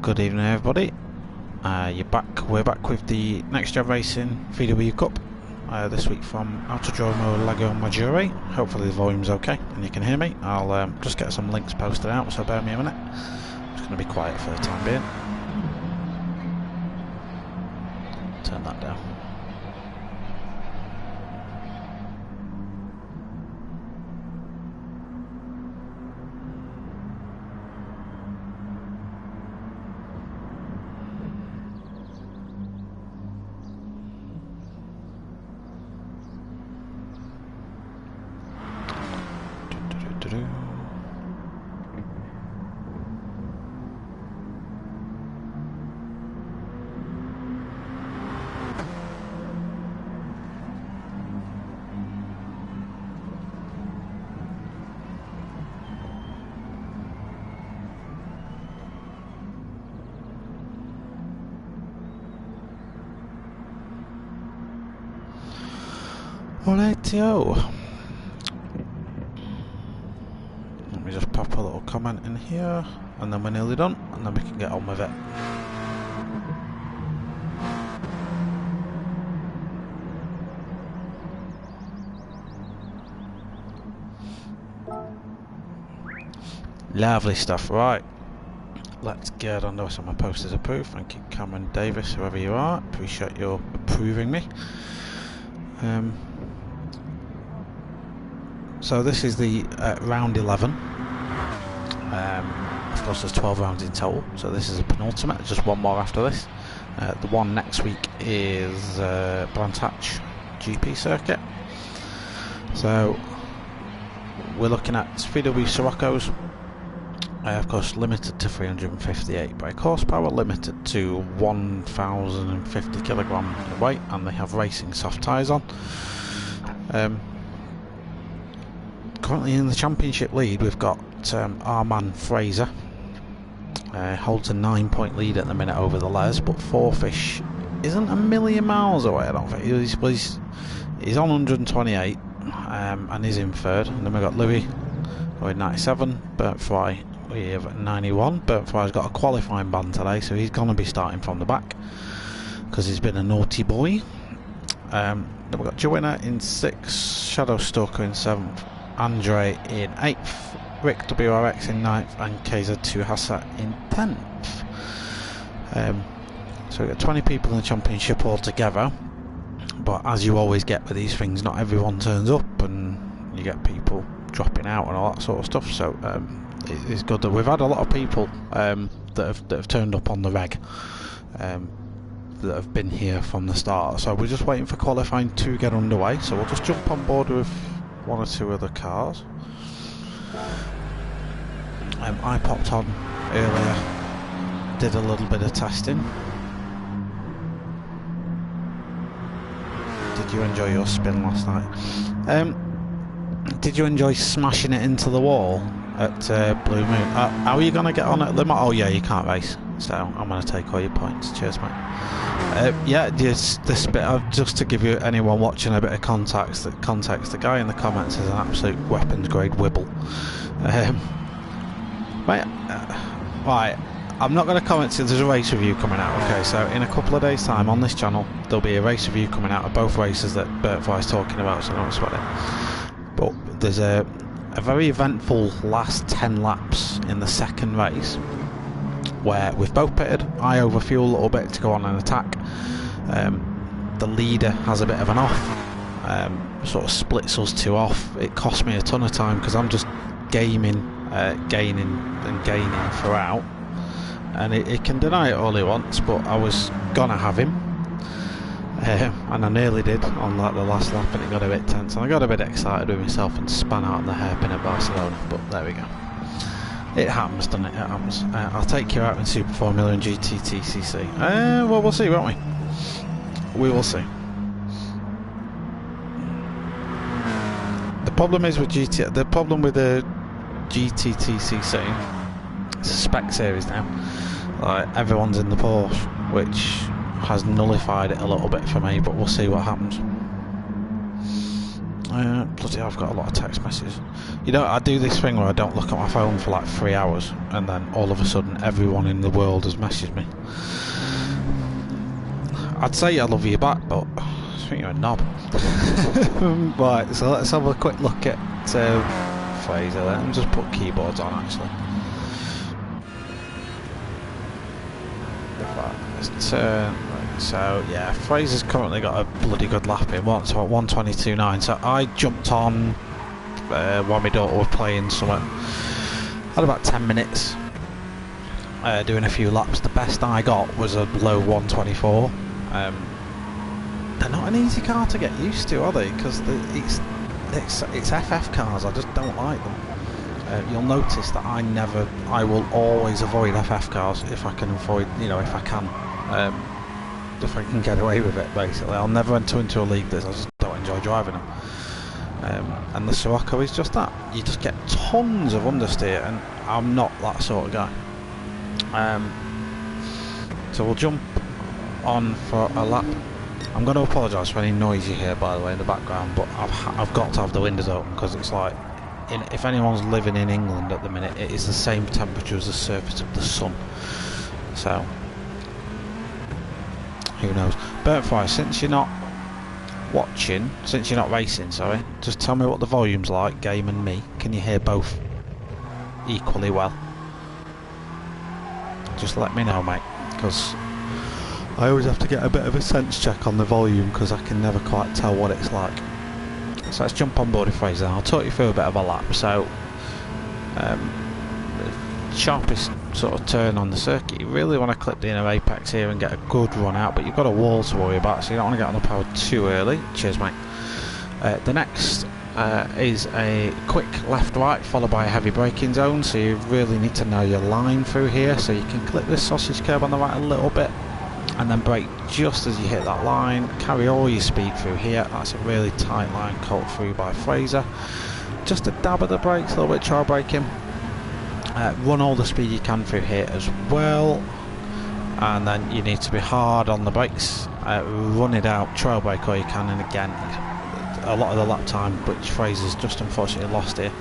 Good evening, everybody. We're back with the Next Gen Racing VW Cup this week from Autodrome Lago Maggiore. Hopefully the volume's okay and you can hear me. I'll just get some links posted out, so bear me a minute. I'm just going to be quiet for the time being. Turn that down. Alrighty-o. Let me just pop a little comment in here, and then we're nearly done, and then we can get on with it. Lovely stuff, right. Let's get on to some of my posters approved. Thank you, Cameron Davis, whoever you are. Appreciate your approving me. So this is the round 11. Of course there's 12 rounds in total, so this is a penultimate, just one more after this. The one next week is Brands Hatch GP circuit. So we're looking at VW Sciroccos, of course limited to 358 brake horsepower, limited to 1050 kilogram weight, and they have racing soft tyres on. Currently in the championship lead we've got our man Fraser, holds a 9-point lead at the minute over the Les, but Fourfish isn't a million miles away. I don't think he's on 128 and he's in third, and then we've got Louis with 97, Bert Fry we have at 91. Bert Fry's got a qualifying ban today, so he's going to be starting from the back because he's been a naughty boy. Then we've got Joanna in 6th, Shadow Stalker in 7th, Andre in 8th, Rick WRX in 9th, and KZ2 Hassat in 10th. So we've got 20 people in the championship altogether, but as you always get with these things, not everyone turns up and you get people dropping out and all that sort of stuff, so it's good that we've had a lot of people that have turned up on the reg, that have been here from the start. So we're just waiting for qualifying to get underway, so we'll just jump on board with one or two other cars. I popped on earlier, did a little bit of testing. Did you enjoy your spin last night? Did you enjoy smashing it into the wall at Blue Moon? How are you going to get on at Limit? Oh yeah, you can't race, so I'm going to take all your points. Cheers, mate. Yeah, this bit, just to give you anyone watching a bit of context, the guy in the comments is an absolute weapons grade wibble. Right, I'm not going to comment till there's a race review coming out. Okay, so in a couple of days' time on this channel there'll be a race review coming out of both races that Bert Fry's talking about, so don't sweat it. But there's a very eventful last 10 laps in the second race, where we've both pitted. I overfuel a little bit to go on an attack. The leader has a bit of an off, sort of splits us two off. It cost me a ton of time because I'm just gaining throughout, and it can deny it all he wants, but I was gonna have him, and I nearly did on like the last lap, and it got a bit tense, and I got a bit excited with myself and span out the hairpin at Barcelona, but there we go. It happens, doesn't it? It happens. I'll take you out in Super Formula and GTTCC. Well, we'll see, won't we? We will see. The problem is with the GTTCC, it's a spec series now. Like, everyone's in the Porsche, which has nullified it a little bit for me, but we'll see what happens. Bloody hell, I've got a lot of text messages. You know, I do this thing where I don't look at my phone for like 3 hours, and then all of a sudden everyone in the world has messaged me. I'd say I love you back, but I think you're a knob. Right, so let's have a quick look at Fraser. Let me just put keyboards on actually. Let's turn. So yeah, Fraser's currently got a bloody good lap in. What's 1:22.9. So I jumped on while my daughter was playing somewhere. Had about 10 minutes doing a few laps. The best I got was a low 1:24. They're not an easy car to get used to, are they? Because it's FF cars. I just don't like them. You'll notice that I will always avoid FF cars if I can avoid, if I can. If I can get away with it, basically. I'll never enter into a league that I just don't enjoy driving them. And the Scirocco is just that. You just get tons of understeer, and I'm not that sort of guy. So we'll jump on for a lap. I'm going to apologise for any noise you hear, by the way, in the background, but I've got to have the windows open because it's like, if anyone's living in England at the minute, it is the same temperature as the surface of the sun. So who knows? Burntfire, since you're not racing, sorry, just tell me what the volume's like, game and me. Can you hear both equally well? Just let me know, mate, because I always have to get a bit of a sense check on the volume because I can never quite tell what it's like. So let's jump on board with Fraser. I'll talk you through a bit of a lap. So sharpest sort of turn on the circuit, you really want to clip the inner apex here and get a good run out, but you've got a wall to worry about, so you don't want to get on the power too early. Cheers, mate. The next is a quick left-right followed by a heavy braking zone, so you really need to know your line through here, so you can clip this sausage curb on the right a little bit and then brake just as you hit that line. Carry all your speed through here. That's a really tight line cut through by Fraser. Just a dab of the brakes, a little bit trial braking. Run all the speed you can through here as well, and then you need to be hard on the brakes. Run it out, trail brake all you can, and again, a lot of the lap time, which Fraser's just unfortunately lost here,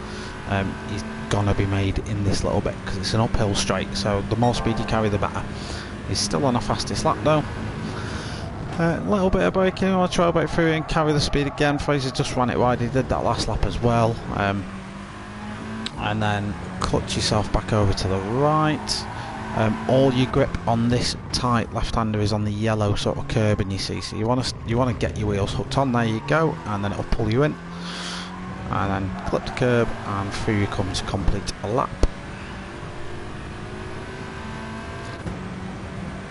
he's gonna be made in this little bit because it's an uphill straight, so the more speed you carry the better. He's still on a fastest lap though. A little bit of braking, I'll trail brake through and carry the speed again. Fraser just ran it wide, he did that last lap as well. And then clutch yourself back over to the right. All your grip on this tight left-hander is on the yellow sort of curbing you see, so you want to get your wheels hooked on. There you go, and then it'll pull you in, and then clip the curb, and through you come to complete a lap.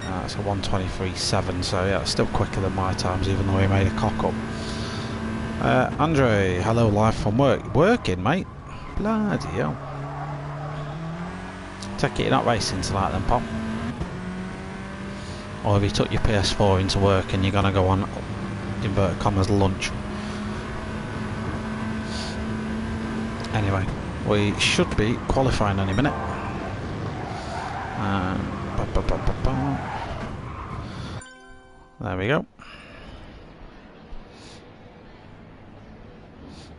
That's a 1:23.7, so yeah, it's still quicker than my times, even though we made a cock up. Andre, hello, live from work. Working, mate? Bloody hell. Take it you're not racing tonight then, Pop? Or have you took your PS4 into work and you're going to go on, inverted commas, lunch? Anyway, we should be qualifying any minute. There we go.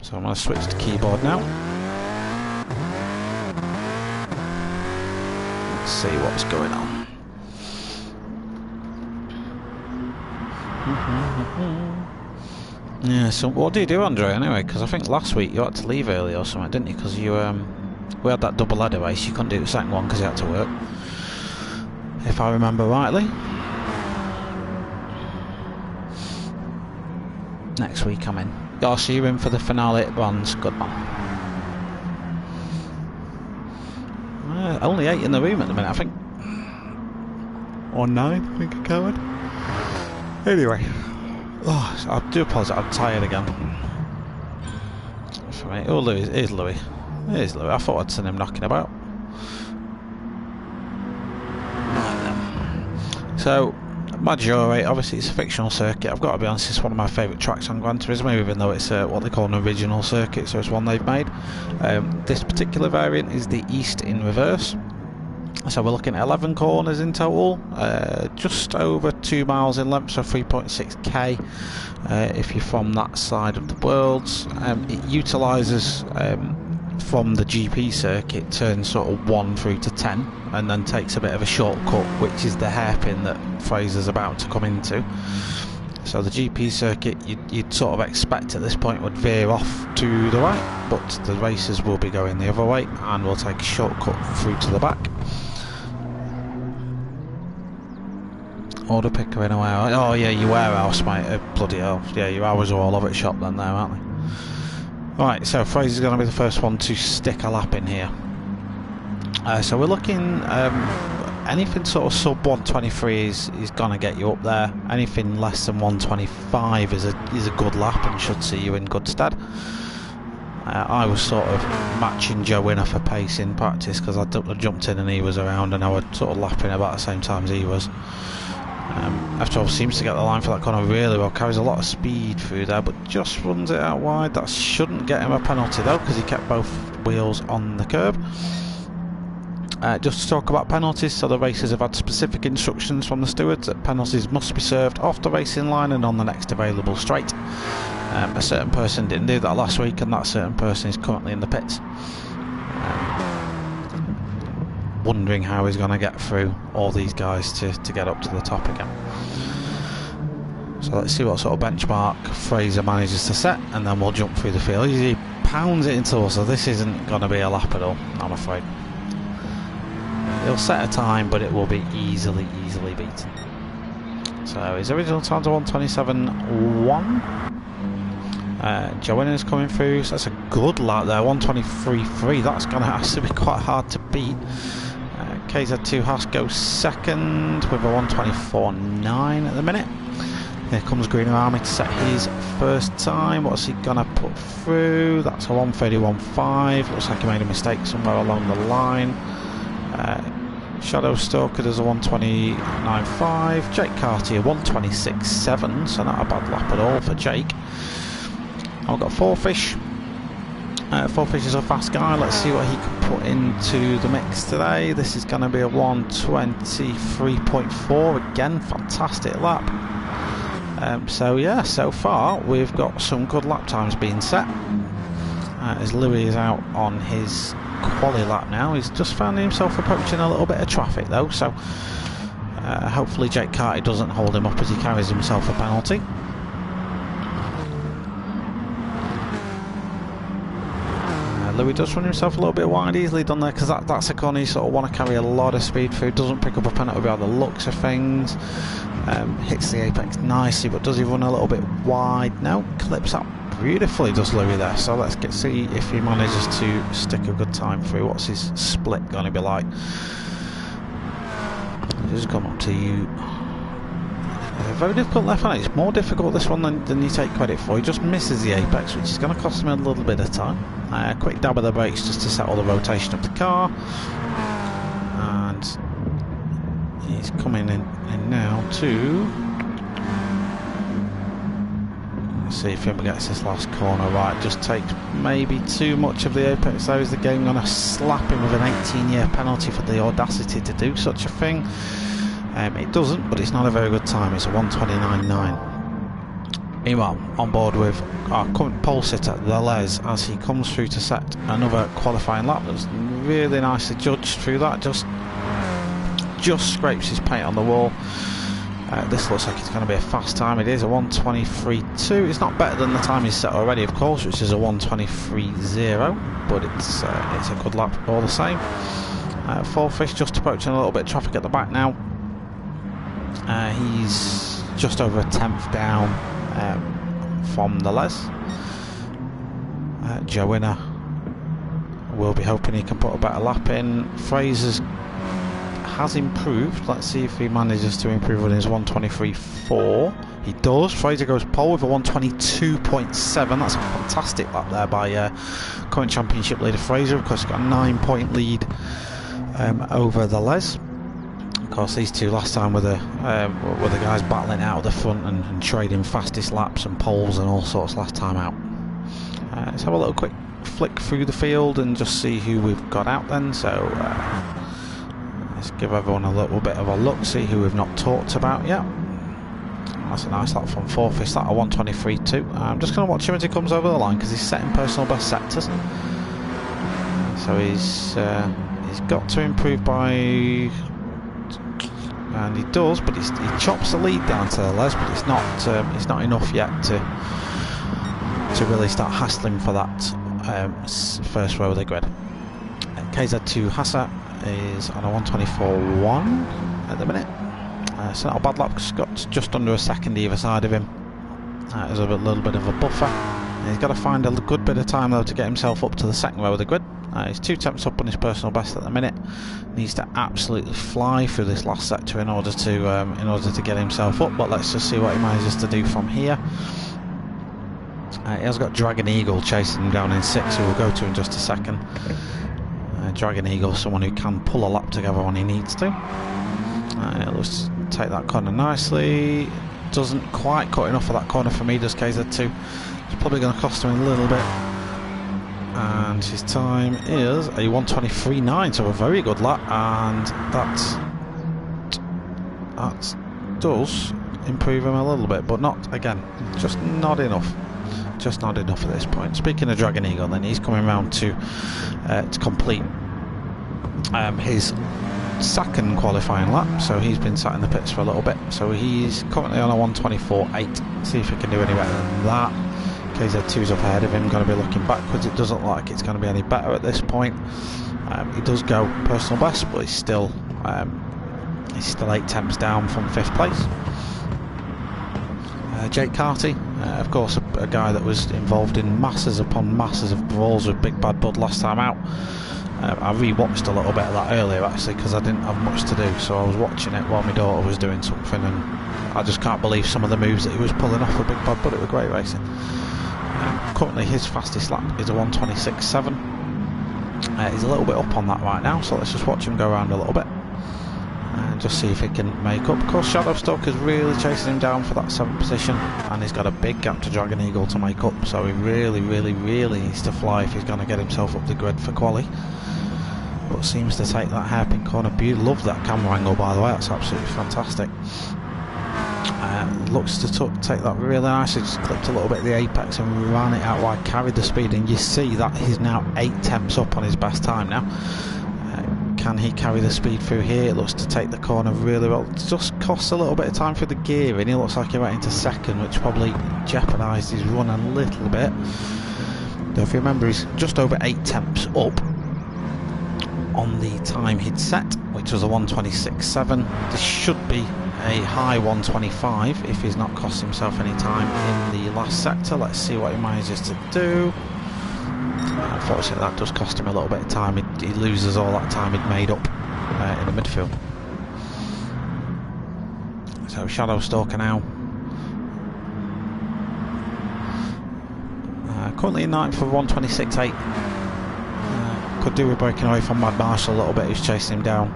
So I'm going to switch to keyboard now. Let's see what's going on. Yeah, so what do you do, Andre, anyway? Because I think last week you had to leave early or something, didn't you? Because you we had that double header race, you couldn't do the second one because you had to work, if I remember rightly. Next week I'm in. Oh, so you're in for the finale at Bronze. Good man. Only 8 in the room at the minute, I think. Or 9, I think I covered. Anyway. Oh, I do apologise, I'm tired again. Oh, Louis. Here's Louis. Here's Louis. I thought I'd seen him knocking about. So, Maggiore, obviously it's a fictional circuit. I've got to be honest, it's one of my favourite tracks on Gran Turismo, even though it's what they call an original circuit, so it's one they've made. This particular variant is the East in reverse. So we're looking at 11 corners in total, just over 2 miles in length, so 3.6k if you're from that side of the world. It utilises from the GP circuit, turns sort of 1 through to 10, and then takes a bit of a shortcut, which is the hairpin that Fraser's about to come into. So the GP circuit, you'd sort of expect at this point would veer off to the right, but the racers will be going the other way and will take a shortcut through to the back. Order picker in a warehouse. Oh yeah, your warehouse, mate. Bloody hell. Yeah, your hours are all over at shop then there, aren't they? Right, so Fraser's going to be the first one to stick a lap in here. So we're looking, anything sort of sub 123 is going to get you up there. Anything less than 125 is a good lap and should see you in good stead. I was sort of matching Joe Winner for pace in practice because I jumped in and he was around, and I was sort of lapping about the same time as he was. F12 seems to get the line for that corner really well, carries a lot of speed through there, but just runs it out wide. That shouldn't get him a penalty though, because he kept both wheels on the curb. Just to talk about penalties, so the racers have had specific instructions from the stewards that penalties must be served off the racing line and on the next available straight. A certain person didn't do that last week, and that certain person is currently in the pits. Wondering how he's going to get through all these guys to get up to the top again. So let's see what sort of benchmark Fraser manages to set, and then we'll jump through the field. He pounds it into us, so this isn't going to be a lap at all, I'm afraid. He'll set a time, but it will be easily beaten. So his original time's 1:27.1. Joe Winner's coming through, so that's a good lap there, 1:23.3. That's going to have to be quite hard to beat. KZ2 Haas goes second with a 1:24.9 at the minute. Here comes Greener Army to set his first time. What's he going to put through? That's a 1:31.5. Looks like he made a mistake somewhere along the line. Shadow Stalker does a 1:29.5. Jake Cartier 1:26.7, so not a bad lap at all for Jake. I've got Four Fish. Four Fish is a fast guy. Let's see what he can put into the mix today. This is going to be a 1:23.4. Again, fantastic lap. So yeah, so far we've got some good lap times being set. As Louis is out on his quali lap now, he's just found himself approaching a little bit of traffic though, so hopefully Jake Carty doesn't hold him up as he carries himself a penalty. Louis does run himself a little bit wide, easily done there, because that's a corner you sort of want to carry a lot of speed through. Doesn't pick up a penalty by the looks of things. Hits the apex nicely, but does he run a little bit wide? No, clips up beautifully does Louis there. So let's see if he manages to stick a good time through. What's his split going to be like? Just come up to you. Very difficult left hand. It's more difficult this one than you take credit for. He just misses the apex, which is going to cost him a little bit of time. Quick dab of the brakes just to settle the rotation of the car, and he's coming in now to see if he gets this last corner right. Just takes maybe too much of the apex though. Is the game going to slap him with an 18-year penalty for the audacity to do such a thing? It doesn't, but it's not a very good time. It's a 1:29.9. Meanwhile, on board with our current pole sitter, the Les, as he comes through to set another qualifying lap. That's really nicely judged through that. Just scrapes his paint on the wall. This looks like it's going to be a fast time. It is a 1:23.2. It's not better than the time he's set already, of course, which is a 1:23.0, but it's a good lap all the same. Four Fish just approaching a little bit of traffic at the back now. He's just over a tenth down from the Les. Joe Winner will be hoping he can put a better lap in. Fraser's has improved. Let's see if he manages to improve on his 1:23.4. He does. Fraser goes pole with a 1:22.7. That's a fantastic lap there by current championship leader Fraser. Of course, he's got a 9-point lead over the Les. Of course, these two last time were the guys battling out of the front and trading fastest laps and poles and all sorts last time out. Let's have a little quick flick through the field and just see who we've got out then. So Let's give everyone a little bit of a look, see who we've not talked about yet. That's a nice lap from Fourfish, that a 1:23.2. I'm just going to watch him as he comes over the line because he's setting personal best sectors. So he's got to improve by, and he does, but he chops the lead down to the Les, but it's not enough yet to really start hassling for that first row of the grid. KZ2 Hassa is on a 1:24.1 at the minute. So not a bad lap, got just under a second either side of him. There's a little bit of a buffer. He's got to find a good bit of time though to get himself up to the second row of the grid. He's 2 tenths up on his personal best at the minute. Needs to absolutely fly through this last sector in order to get himself up. But let's just see what he manages to do from here. He has got Dragon Eagle chasing him down in 6th, who we'll go to in just a second. Dragon Eagle, someone who can pull a lap together when he needs to. Let's take that corner nicely. Doesn't quite cut enough of that corner for me, does KZ2. It's probably going to cost him a little bit. And his time is a 1:23.9, so a very good lap, and that does improve him a little bit, but not, again, just not enough. Just not enough at this point. Speaking of Dragon Eagle, then he's coming around to complete his second qualifying lap, so he's been sat in the pits for a little bit. So he's currently on a 1:24.8. See if he can do any better than that. KZ2's up ahead of him, going to be looking backwards. It doesn't look like it's going to be any better at this point. He does go personal best, but he's still 8 tenths down from 5th place. Jake Carty, of course, a guy that was involved in masses upon masses of brawls with Big Bad Bud last time out. I re-watched a little bit of that earlier actually because I didn't have much to do, so I was watching it while my daughter was doing something, and I just can't believe some of the moves that he was pulling off with Big Bad Bud. It was great racing. Currently his fastest lap is a 1:26.7. He's a little bit up on that right now, so let's just watch him go around a little bit and just see if he can make up. Of course, Shadow Stalker's really chasing him down for that 7th position, and he's got a big gap to Dragon Eagle to make up, so he really needs to fly if he's going to get himself up the grid for quali. But seems to take that hairpin corner. Love that camera angle, by the way, that's absolutely fantastic. Looks to take that really nicely, just clipped a little bit of the apex and ran it out wide, carried the speed, and you see that he's now 8 tenths up on his best time now. Can he carry the speed through here? It looks to take the corner really well. It just costs a little bit of time for the gearing. He looks like he went into second, which probably jeopardised his run a little bit. Though if you remember, he's just over 8 tenths up on the time he'd set, which was a 1:26.7. This should be a high 1:25 if he's not cost himself any time in the last sector. Let's see what he manages to do. Unfortunately, that does cost him a little bit of time. He loses all that time he'd made up in the midfield. So Shadow Stalker now currently in 9th for 1:26.8. Could do with breaking away from Mad Marshall a little bit, who's chasing him down.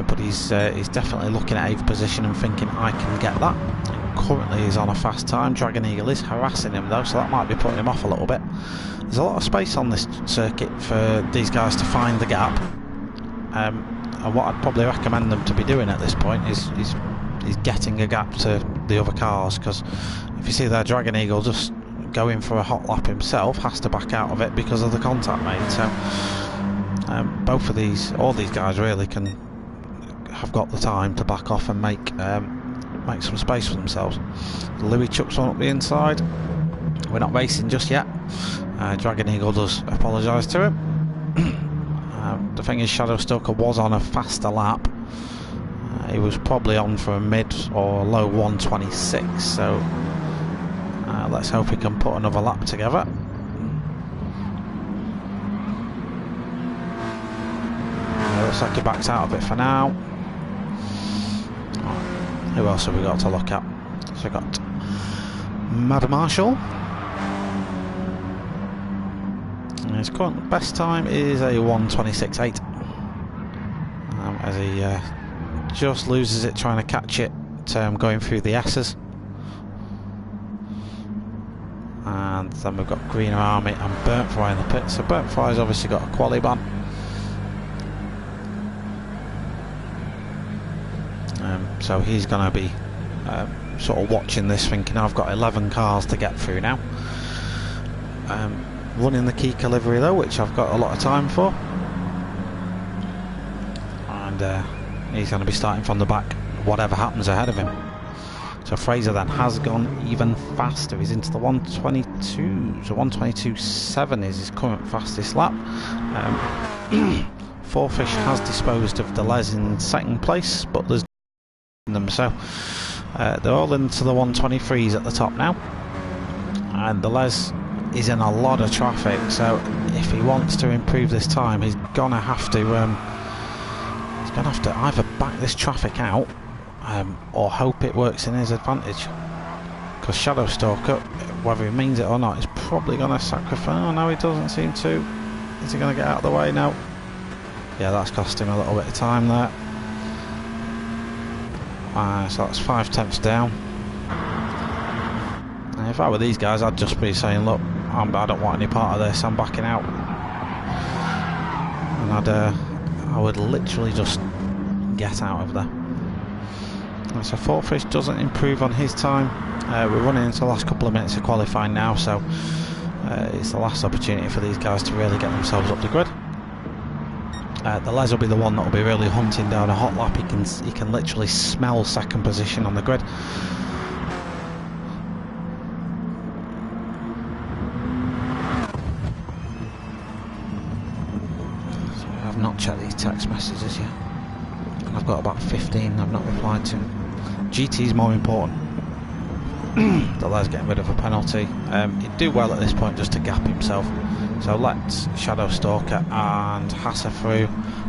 But he's definitely looking at 8th position and thinking, I can get that. Currently he's on a fast time. Dragon Eagle is harassing him though, so that might be putting him off a little bit. There's a lot of space on this circuit for these guys to find the gap. And what I'd probably recommend them to be doing at this point is getting a gap to the other cars, because if you see there, Dragon Eagle just going for a hot lap himself, has to back out of it because of the contact made. So both of these, all these guys really have got the time to back off and make some space for themselves. Louis chucks one up the inside. We're not racing just yet. Dragon Eagle does apologise to him. The thing is, Shadow Stalker was on a faster lap. He was probably on for a mid or low 1:26, so let's hope he can put another lap together. Looks like he backs out of it for now. Who else have we got to look at? So we've got Mad Marshall. His current best time is a 1:26.8. As he just loses it trying to catch it going through the S's. And then we've got Greener Army and Burnt Fry in the pit. So Burnt Fry's obviously got a quali ban. So he's going to be sort of watching this, thinking I've got 11 cars to get through now. Running the Kika livery though, which I've got a lot of time for, and he's going to be starting from the back, whatever happens ahead of him. So Fraser then has gone even faster. He's into the 122, so 122.7 is his current fastest lap. Fourfish has disposed of the Les in second place, but there's them, so they're all into the 123s at the top now, and the Les is in a lot of traffic, so if he wants to improve this time, he's gonna have to either back this traffic out or hope it works in his advantage, because Shadow Stalker, whether he means it or not, is probably gonna sacrifice. Oh no, he doesn't seem to. Is he gonna get out of the way now? Yeah, that's cost him a little bit of time there. So that's 5 tenths down. And if I were these guys, I'd just be saying, look, I don't want any part of this, I'm backing out. And I would literally just get out of there. And so Fourfish doesn't improve on his time. We're running into the last couple of minutes of qualifying now, so it's the last opportunity for these guys to really get themselves up the grid. The Les will be the one that will be really hunting down a hot lap. He can literally smell second position on the grid. So I've not checked these text messages yet. I've got about 15 I've not replied to. GT's more important. The Les getting rid of a penalty. He'd do well at this point just to gap himself. So let's Shadow Stalker and Hasser through,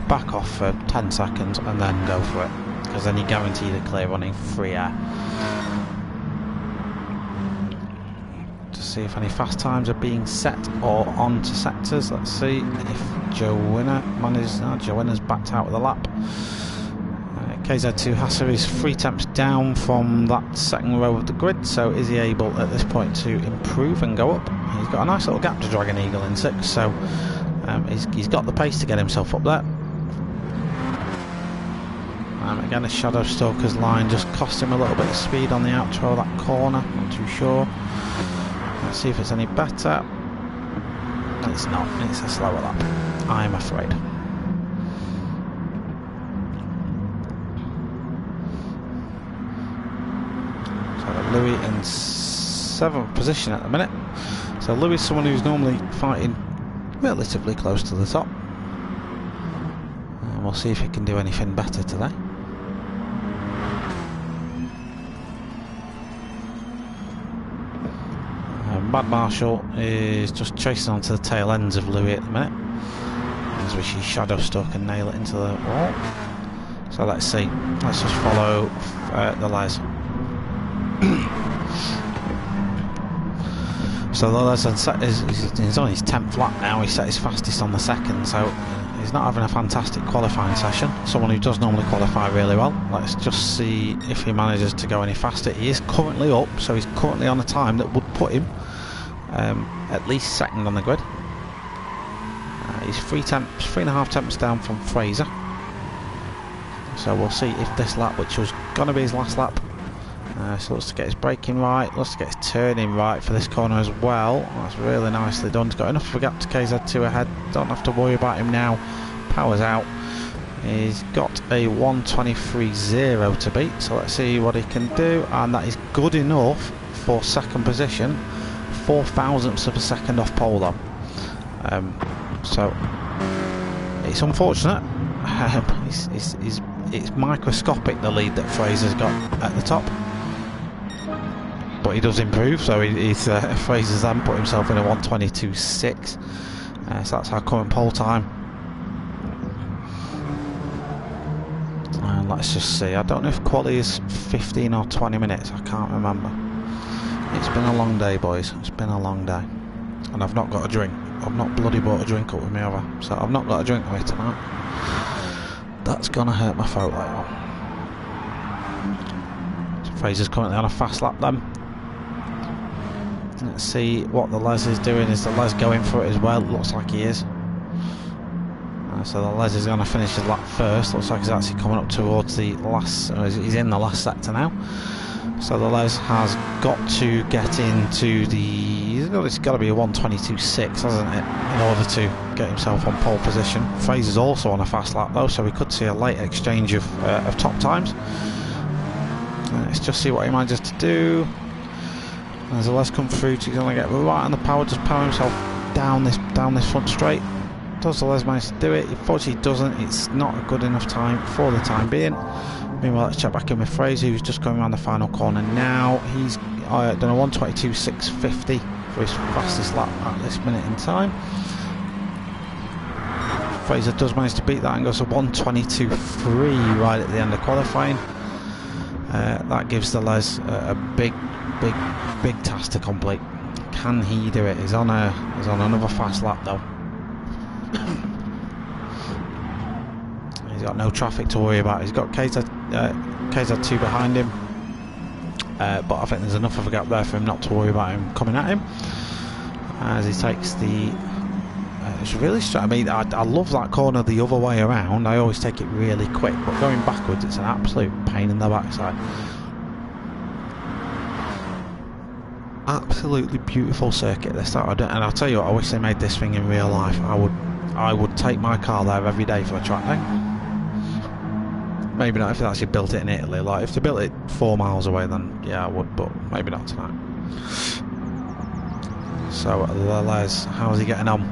back off for 10 seconds and then go for it, because then you're guaranteed a clear running free air. To see if any fast times are being set or on to sectors. Let's see if Joanna manages. Joanna's backed out of the lap. KZ2 Hasser is 3 tenths down from that second row of the grid, so is he able at this point to improve and go up? He's got a nice little gap to Dragon Eagle in 6th, so he's got the pace to get himself up there. Again, a Shadow Stalker's line just cost him a little bit of speed on the outro of that corner, not too sure. Let's see if it's any better. It's not, it's a slower lap, I'm afraid. Louis in 7th position at the minute. So Louis is someone who's normally fighting relatively close to the top. And we'll see if he can do anything better today. Mad Marshall is just chasing onto the tail ends of Louis at the minute, as we see Shadow Stalker and nail it into the wall. So let's see. Let's just follow the Les. So the Les he's on his 10th lap now. He set his fastest on the second, so he's not having a fantastic qualifying session. Someone who does normally qualify really well. Let's just see if he manages to go any faster. He is currently up, so he's currently on a time that would put him at least second on the grid. He's 3.5 tenths down from Fraser. So we'll see if this lap, which was going to be his last lap, so let's get his braking right, let's get his turning right for this corner as well. That's really nicely done. He's got enough of a gap to KZ2 ahead, don't have to worry about him now. Power's out. He's got a 123.0 to beat, so let's see what he can do, and that is good enough for second position, 4 thousandths of a second off pole though. So it's unfortunate. It's microscopic, the lead that Fraser's got at the top, but he does improve. So Fraser's then put himself in a 122.6, so that's our current pole time. And let's just see, I don't know if quali is 15 or 20 minutes, I can't remember. It's been a long day, boys, it's been a long day, and I've not got a drink. I've not bloody bought a drink up with me over, so I've not got a drink with me tonight. That's gonna hurt my throat later on. So Fraser's currently on a fast lap then. Let's see what the Les is doing. Is the Les going for it as well? Looks like he is. So the Les is going to finish his lap first. Looks like he's actually coming up towards the last, he's in the last sector now. So the Les has got to get into the, it's got to be a 1:22.6, hasn't it, in order to get himself on pole position. Fraser's also on a fast lap though, so we could see a late exchange of top times. Let's just see what he manages to do. As the Les come through, he's going to get right on the power, just power himself down this front straight. Does the Les manage to do it? Unfortunately, he doesn't. It's not a good enough time for the time being. Meanwhile, let's check back in with Fraser, who's just going around the final corner now. He's done a 1:22.650 for his fastest lap at this minute in time. Fraser does manage to beat that and goes to 1:22.3 right at the end of qualifying. That gives the Les a big task to complete. Can he do it? He's on another fast lap though. He's got no traffic to worry about. He's got KZ2 behind him, but I think there's enough of a gap there for him not to worry about him coming at him. As he takes the, it's really I mean, I love that corner the other way around. I always take it really quick, but going backwards, it's an absolute pain in the backside. Absolutely beautiful circuit this, and I'll tell you what, I wish they made this thing in real life. I would take my car there every day for a track day. Maybe not if they actually built it in Italy. Like if they built it 4 miles away, then yeah, I would, but maybe not tonight. So the Les, how's he getting on?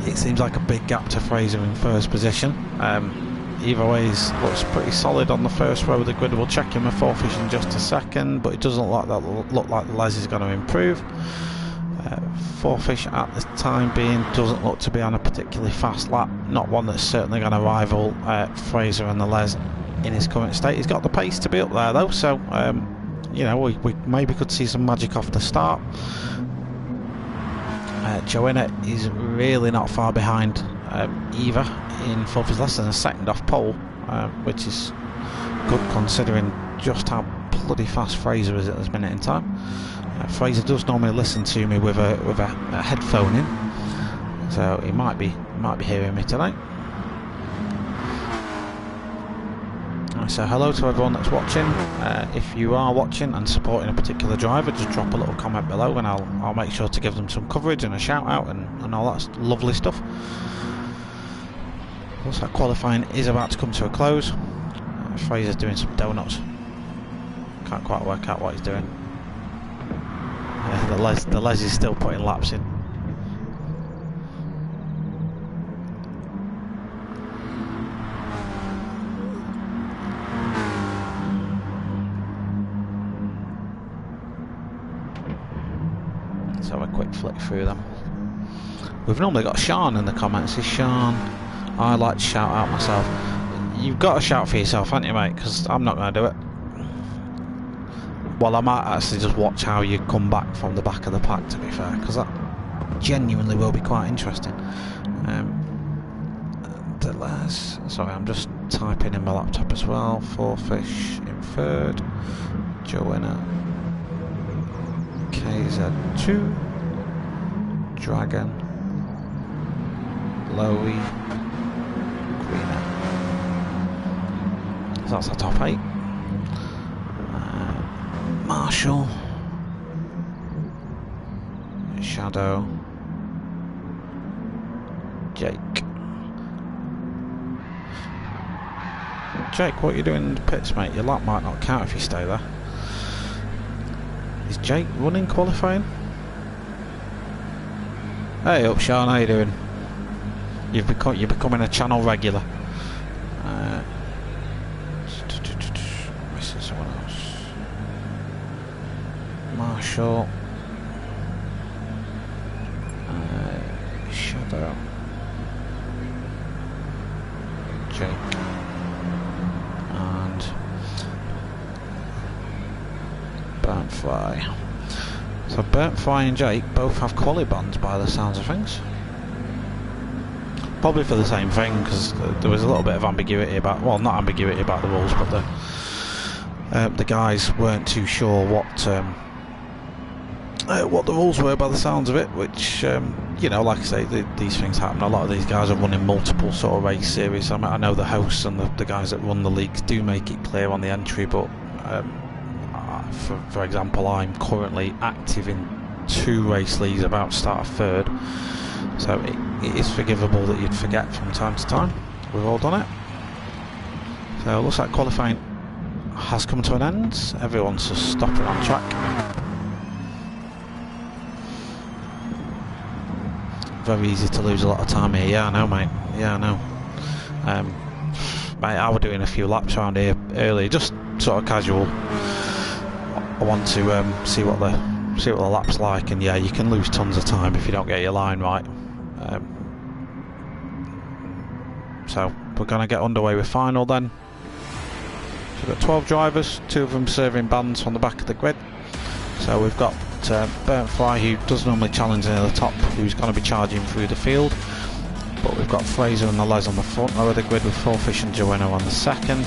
It seems like a big gap to Fraser in first position. Either way, looks pretty solid on the first row of the grid. We'll check him with fourth in just a second, but it doesn't look like the Les is going to improve. Fourth at the time being doesn't look to be on a particularly fast lap, not one that's certainly going to rival Fraser and the Les in his current state. He's got the pace to be up there though, so you know, we maybe could see some magic off the start. Joanna is really not far behind either in fourth. He's less than a second off pole, which is good considering just how bloody fast Fraser is at this minute in time. Fraser does normally listen to me with a headphone in, so he might be hearing me tonight. So hello to everyone that's watching. If you are watching and supporting a particular driver, just drop a little comment below and I'll make sure to give them some coverage and a shout out and all that lovely stuff. Looks like qualifying is about to come to a close. Fraser's doing some donuts. Can't quite work out what he's doing. The Les is still putting laps in. Let's have a quick flick through them. We've normally got Sean in the comments. Is Sean? I like to shout out myself. You've got to shout for yourself, haven't you, mate? Because I'm not going to do it. Well, I might actually just watch how you come back from the back of the pack, to be fair, because that genuinely will be quite interesting. Sorry, I'm just typing in my laptop as well. Fourfish in third, Joanna, KZ2, Dragon, Lowy, Greener. So that's the top 8. Marshall, Shadow, Jake. Jake, what are you doing in the pits, mate? Your lap might not count if you stay there. Is Jake running qualifying? Hey up, Sean, how you doing? You're becoming a channel regular. Missing someone else. Marshall, Shadow, Jake, and Burnt Fly. So Burnt Fly and Jake both have quali bands by the sounds of things. Probably for the same thing, because there was a little bit of ambiguity about, well, not ambiguity about the rules, but the guys weren't too sure what what the rules were by the sounds of it, which you know, like I say, these things happen. A lot of these guys are running multiple sort of race series. I know the hosts and the guys that run the leagues do make it clear on the entry, but for example, I'm currently active in 2 race leagues, about to start a 3rd, so it is forgivable that you'd forget from time to time. We've all done it. So it looks like qualifying has come to an end. Everyone's just stopping on track. Very easy to lose a lot of time here. Yeah, I know, mate. Yeah, I know. Mate, I was doing a few laps around here earlier, just sort of casual. I want to see what the lap's like, and yeah, you can lose tons of time if you don't get your line right. So we're going to get underway with final then. So we've got 12 drivers, 2 of them serving bands from the back of the grid. So we've got Burnt Fry, who does normally challenge near the top, who's going to be charging through the field. But we've got Fraser and the Les on the front row of the grid, with 4Fish and Joanna on the second.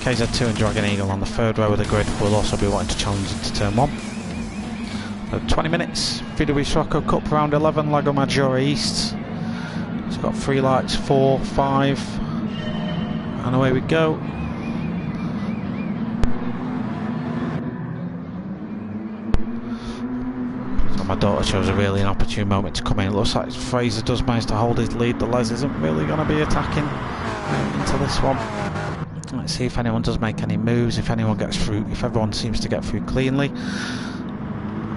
KZ2 and Dragon Eagle on the 3rd row of the grid will also be wanting to challenge into turn 1. So 20 minutes, VW Scirocco Cup round 11, Lago Maggiore East. It's got 3 lights, 4, 5, and away we go. So my daughter chose a really inopportune moment to come in. It looks like Fraser does manage to hold his lead. The Les isn't really going to be attacking into this one. Let's see if anyone does make any moves, if anyone gets through, if everyone seems to get through cleanly.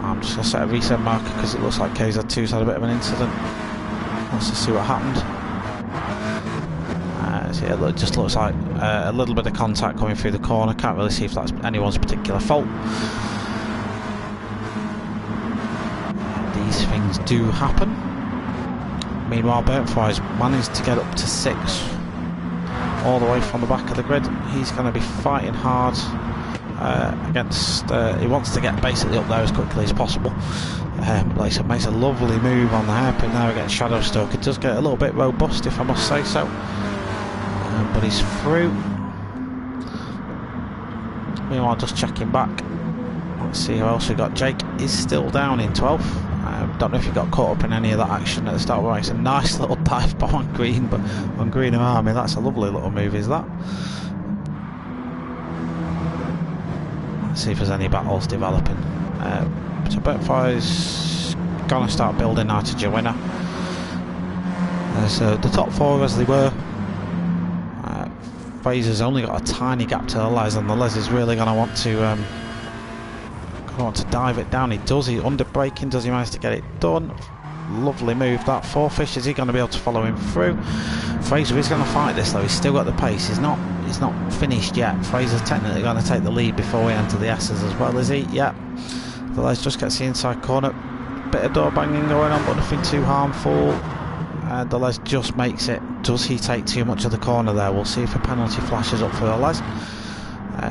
I'm just going to set a reset marker because it looks like KZ2's had a bit of an incident. Let's just see what happened. So yeah, it just looks like a little bit of contact coming through the corner. Can't really see if that's anyone's particular fault. These things do happen. Meanwhile, Burntfly's managed to get up to 6. All the way from the back of the grid. He's going to be fighting hard against. He wants to get basically up there as quickly as possible. Like I said, makes a lovely move on the hairpin there against Shadowstalk. It does get a little bit robust, if I must say so. But he's through. Meanwhile, just checking back. Let's see who else we got. Jake is still down in 12th. Don't know if you got caught up in any of that action at the start of the race. A nice little dive bomb on green, but on Green of Army, that's a lovely little move, is that? Let's see if there's any battles developing. So Burntfire's gonna start building now to Joanna. So the top 4 as they were. Fraser's only got a tiny gap to the Les, and the Les is really gonna want to dive it down. He does. He under braking. Does he manage to get it done? Lovely move that. 4Fish, is he going to be able to follow him through? Fraser is going to fight this though. He's still got the pace. He's not finished yet. Fraser's technically going to take the lead before we enter the S's as well, is he? Yeah. The Les just gets the inside corner. Bit of door banging going on, but nothing too harmful. The Les just makes it. Does he take too much of the corner there? We'll see if a penalty flashes up for the Les.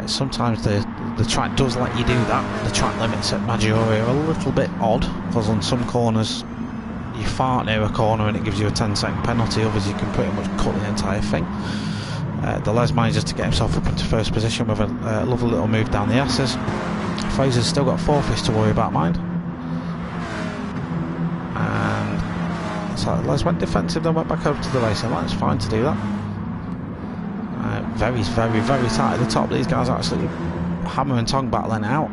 Sometimes the track does let you do that. The track limits at Maggiore are a little bit odd, because on some corners you fart near a corner and it gives you a 10-second penalty. Others you can pretty much cut the entire thing. The Les manages to get himself up into 1st position with a lovely little move down the S's. Fraser's still got 4Fish to worry about, mind. And so Les went defensive, then went back over to the racing line. It's fine to do that. Very tight at the top. These guys are absolutely hammer and tong battling out.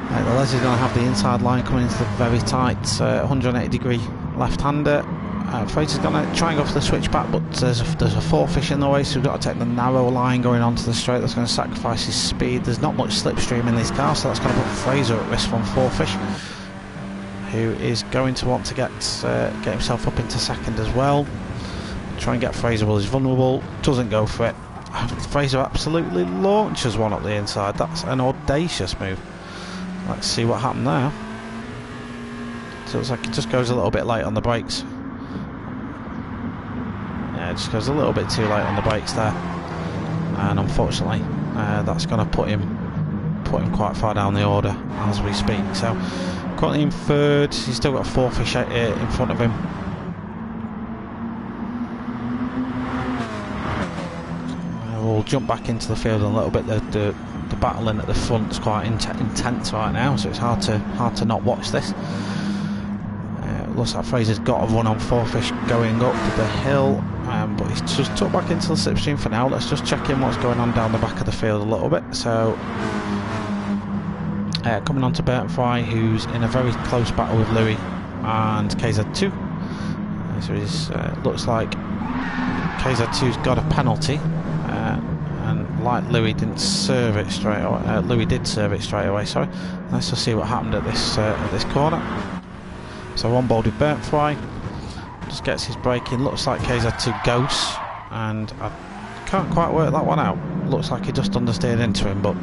The Les is going to have the inside line coming into the very tight 180 degree left-hander. Fraser's going to try and go for the switchback, but there's a 4Fish in the way, so we've got to take the narrow line going onto the straight. That's going to sacrifice his speed. There's not much slipstream in this car, so that's going to put Fraser at risk from 4Fish, who is going to want to get himself up into 2nd as well. Try and get Fraser while he's vulnerable. Doesn't go for it. Fraser absolutely launches one up the inside. That's an audacious move. Let's see what happened there. So it's like it just goes a little bit late on the brakes. Yeah, it just goes a little bit too late on the brakes there. And unfortunately, that's going to put him quite far down the order as we speak. So currently in 3rd. He's still got 4Fish in front of him. We'll jump back into the field in a little bit. The battling at the front is quite intense right now, so it's hard to not watch this. Looks like Fraser's got a run on Fourfish going up the hill, but he's just tucked back into the slipstream for now. Let's just check in what's going on down the back of the field a little bit. So coming on to Burnt Fry, who's in a very close battle with Louis and KZ2. So he's looks like KZ2's got a penalty, and like Louis didn't serve it straight away. Louis did serve it straight away. Sorry. Let's just see what happened at this corner. So on-boarded Burnt Fry, just gets his brake in. Looks like KZ2 goes, and I can't quite work that one out. Looks like he just understeered into him, but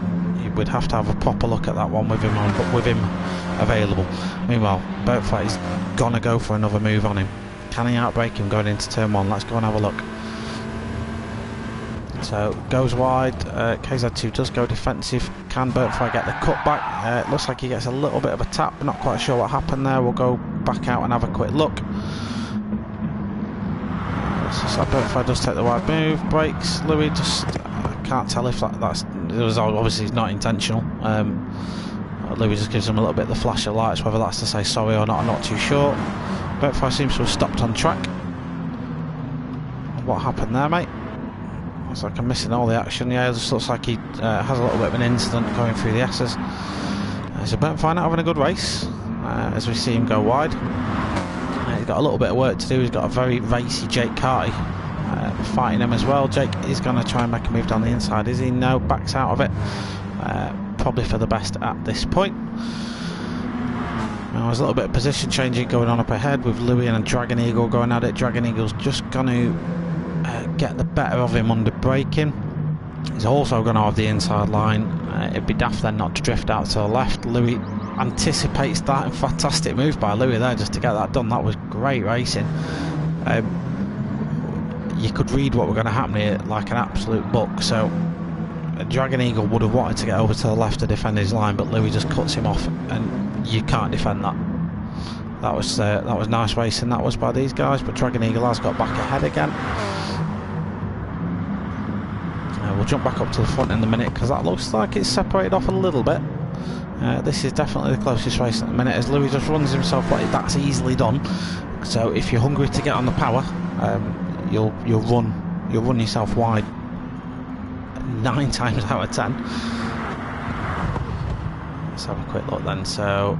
you would have to have a proper look at that one with him on, but with him available. Meanwhile, Burnt Fry is gonna go for another move on him. Can he outbrake him going into turn 1? Let's go and have a look. So goes wide. KZ2 does go defensive. Can Burnt Fry get the cut back? Looks like he gets a little bit of a tap. Not quite sure what happened there. We'll go back out and have a quick look. So Burnt Fry does take the wide move. Brakes. Louis just can't tell if that's. It was obviously not intentional. Louis just gives him a little bit of the flash of lights. Whether that's to say sorry or not, I'm not too sure. Burnt Fry seems to have stopped on track. What happened there, mate? Looks like I'm missing all the action. Yeah, it just looks like he has a little bit of an incident going through the S's. So Burnt Fry not having a good race as we see him go wide. He's got a little bit of work to do. He's got a very racy Jake Carty fighting him as well. Jake is going to try and make a move down the inside. Is he? No, backs out of it. Probably for the best at this point. Now there's a little bit of position changing going on up ahead with Louis and Dragon Eagle going at it. Dragon Eagle's just going to get the better of him under braking. He's also going to have the inside line. It'd be daft then not to drift out to the left. Louis anticipates that, and fantastic move by Louis there just to get that done. That was great racing. You could read what were going to happen here like an absolute book. So Dragon Eagle would have wanted to get over to the left to defend his line, but Louis just cuts him off, and you can't defend that. That was nice racing. That was by these guys, but Dragon Eagle has got back ahead again. We'll jump back up to the front in a minute because that looks like it's separated off a little bit. This is definitely the closest race at the minute as Louis just runs himself. That's easily done. So if you're hungry to get on the power, you'll run yourself wide 9 times out of 10. Let's have a quick look then. So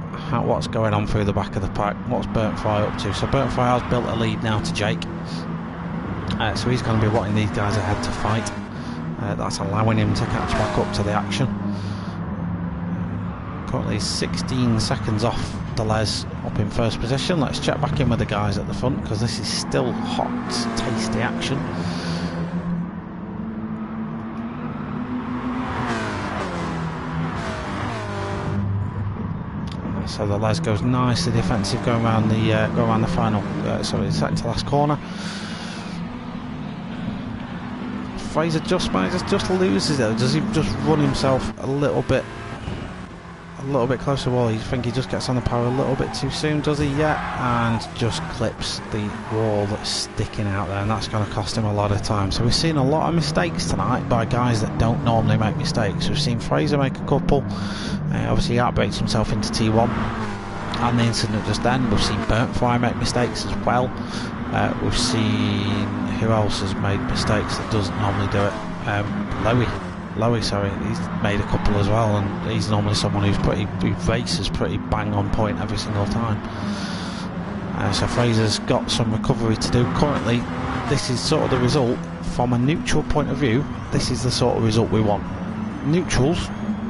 what's going on through the back of the pack? What's Burnt Fry up to? So Burnt Fry has built a lead now to Jake. So he's going to be wanting these guys ahead to fight. That's allowing him to catch back up to the action. Currently 16 seconds off Deleuze up in first position. Let's check back in with the guys at the front because this is still hot, tasty action. So the Les goes nicely defensive going around the final. Sorry, second to last corner. Fraser just loses it. Does he just run himself a little bit closer to the wall? You think he just gets on the power a little bit too soon, does he? Yeah, and just clips the wall that's sticking out there, and that's going to cost him a lot of time. So we've seen a lot of mistakes tonight by guys that don't normally make mistakes. We've seen Fraser make a couple. Obviously he outbrakes himself into T1 and the incident just then. We've seen Burnt Fry make mistakes as well. We've seen who else has made mistakes that doesn't normally do it. Louis, sorry, he's made a couple as well, and he's normally someone who races pretty bang on point every single time. So Fraser's got some recovery to do. Currently, this is sort of the result from a neutral point of view. This is the sort of result we want. Neutrals,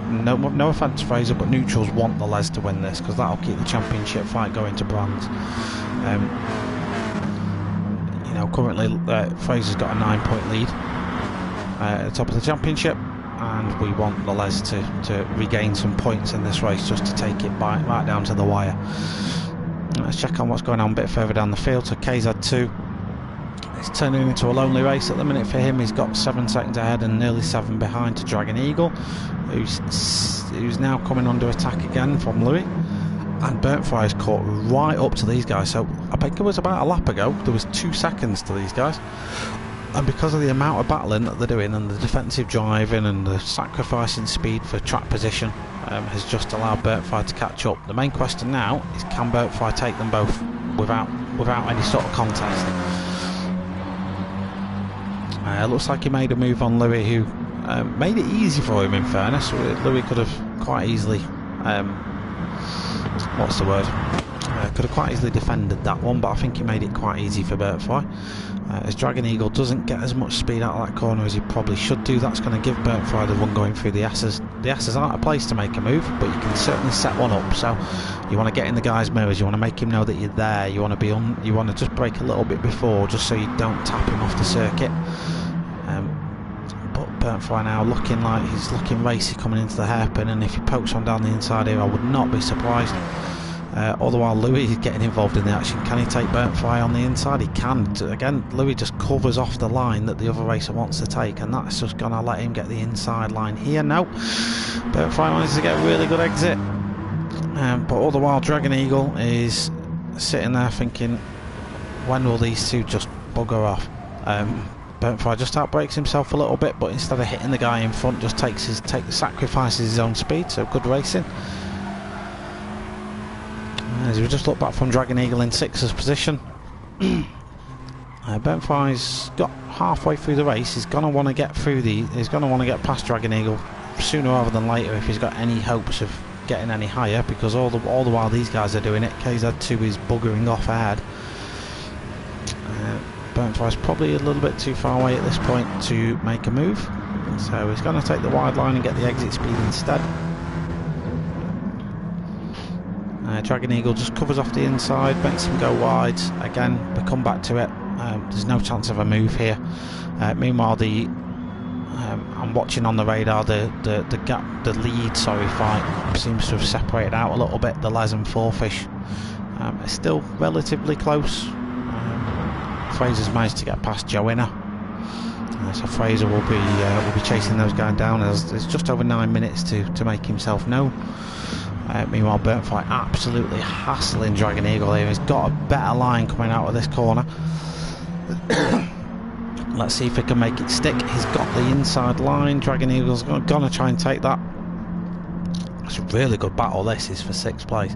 no offence Fraser, but neutrals want the Les to win this because that'll keep the championship fight going to Brands. Currently Fraser's got a 9-point lead at the top of the championship, and we want the Les to regain some points in this race just to take it right down to the wire. Let's check on what's going on a bit further down the field. So KZ2, it's turning into a lonely race at the minute for him. He's got 7 seconds ahead and nearly 7 behind to Dragon Eagle, who's now coming under attack again from Louis. And Burnt Fry is caught right up to these guys. So I think it was about a lap ago there was 2 seconds to these guys. And because of the amount of battling that they're doing and the defensive driving and the sacrificing speed for track position has just allowed Burntfire to catch up. The main question now is, can Burntfire take them both without any sort of contest? It looks like he made a move on Louis, who made it easy for him, in fairness. Louis could have quite easily could have quite easily defended that one, but I think he made it quite easy for Burntfire. As Dragon Eagle doesn't get as much speed out of that corner as he probably should do, that's going to give Burntfire the run going through the S's. The S's aren't a place to make a move, but you can certainly set one up. So you want to get in the guy's mirrors, you want to make him know that you're there, you want to just brake a little bit before, just so you don't tap him off the circuit. But Burntfire now looking like he's looking racy coming into the hairpin, and if he pokes on down the inside here, I would not be surprised. All the while Louis is getting involved in the action. Can he take Burntfire on the inside? He can. Again, Louis just covers off the line that the other racer wants to take, and that's just going to let him get the inside line here. No, Burntfire manages to get a really good exit, but all the while Dragon Eagle is sitting there thinking, when will these two just bugger off? Burntfire just outbrakes himself a little bit, but instead of hitting the guy in front, just sacrifices his own speed. So good racing. As we just look back from Dragon Eagle in 6th position, Burntfire's got halfway through the race. He's going to want to get he's going to want to get past Dragon Eagle sooner rather than later if he's got any hopes of getting any higher, because all the while these guys are doing it, KZ2 is buggering off ahead. Burntfire's probably a little bit too far away at this point to make a move, so he's going to take the wide line and get the exit speed instead. Dragon Eagle just covers off the inside, makes him go wide. Again, we come back to it. There's no chance of a move here. Meanwhile, I'm watching on the radar the lead fight seems to have separated out a little bit. The Les and Fourfish are still relatively close. Fraser's managed to get past Joanna, so Fraser will be chasing those guys down, as there's just over 9 minutes to make himself known. Meanwhile, Burntfire absolutely hassling Dragon Eagle here. He's got a better line coming out of this corner. Let's see if he can make it stick. He's got the inside line. Dragon Eagle's going to try and take that. It's a really good battle. This is for 6th place.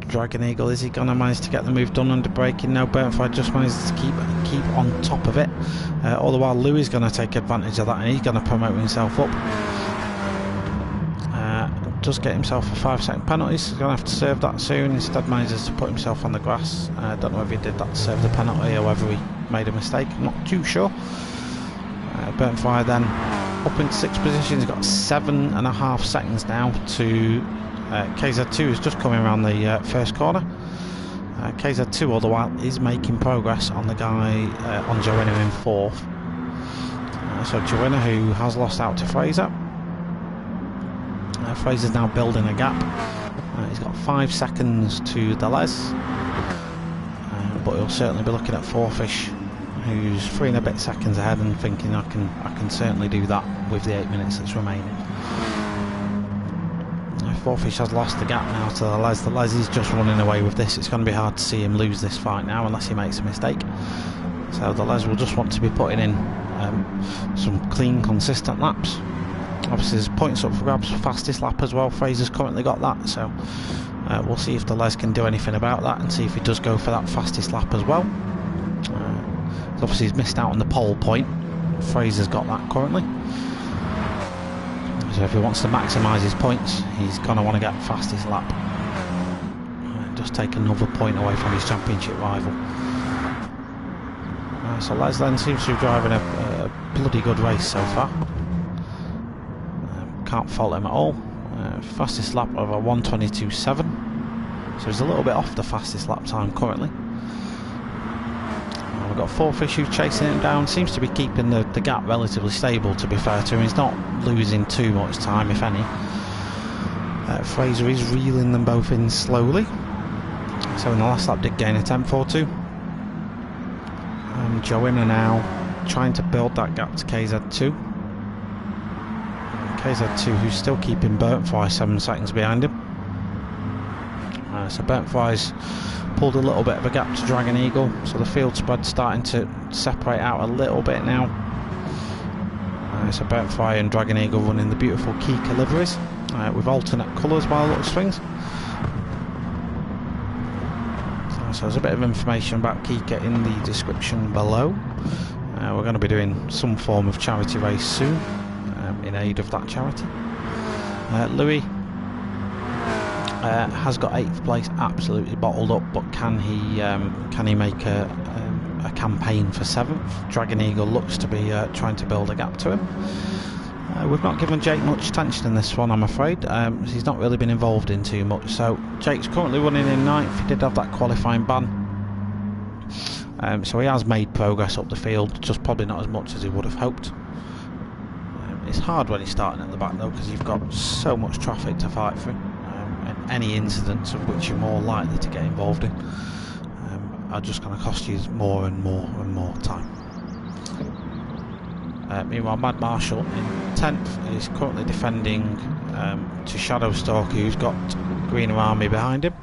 Dragon Eagle, is he going to manage to get the move done under braking? No, Burntfire just manages to keep on top of it. All the while Louis is going to take advantage of that, and he's going to promote himself up. Does get himself a 5-second penalty. He's going to have to serve that soon. Instead manages to put himself on the grass. I don't know if he did that to serve the penalty or whether he made a mistake. I'm not too sure. Burntfire then up into 6th position. He's got 7.5 seconds now to KZ2, who's just coming around the first corner. KZ2 all the while is making progress on the guy on Joanna in 4th. So Joanna, who has lost out to Fraser. Fraser's now building a gap. He's got 5 seconds to the Les, but he'll certainly be looking at Fourfish, who's 3 and a bit seconds ahead, and thinking I can certainly do that with the 8 minutes that's remaining. Fourfish has lost the gap now to the Les. The Les is just running away with this. It's going to be hard to see him lose this fight now unless he makes a mistake. So the Les will just want to be putting in some clean, consistent laps. Obviously there's points up for grabs for fastest lap as well. Fraser's currently got that, so we'll see if the Les can do anything about that, and see if he does go for that fastest lap as well. Obviously he's missed out on the pole point. Fraser's got that currently, so if he wants to maximise his points, he's going to want to get fastest lap, just take another point away from his championship rival. So Les then seems to be driving a bloody good race so far. Can't fault him at all. Fastest lap of a 1:22.7, so he's a little bit off the fastest lap time currently. We've got Fourfish who's chasing him down, seems to be keeping the gap relatively stable, to be fair to him. He's not losing too much time, if any. Fraser is reeling them both in slowly, so in the last lap did gain a 10.42. Joanna now trying to build that gap to KZ2. KZ2 who's still keeping Burntfire 7 seconds behind him. So Burnt Fry's pulled a little bit of a gap to Dragon Eagle, so the field spread's starting to separate out a little bit now. So Burnt Fry and Dragon Eagle running the beautiful Kika liveries with alternate colours by the looks of things. So there's a bit of information about Kika in the description below. We're going to be doing some form of charity race soon in aid of that charity. Louis has got 8th place absolutely bottled up, but can he make a campaign for 7th? Dragon Eagle looks to be trying to build a gap to him. We've not given Jake much attention in this one, I'm afraid. He's not really been involved in too much. So Jake's currently running in 9th. He did have that qualifying ban. So he has made progress up the field, just probably not as much as he would have hoped. It's hard when he's starting at the back though, because you've got so much traffic to fight through, and any incidents of which you're more likely to get involved in are just going to cost you more and more and more time. Meanwhile, Mad Marshall in 10th is currently defending to Shadow Stalker, who's got Greener Army behind him.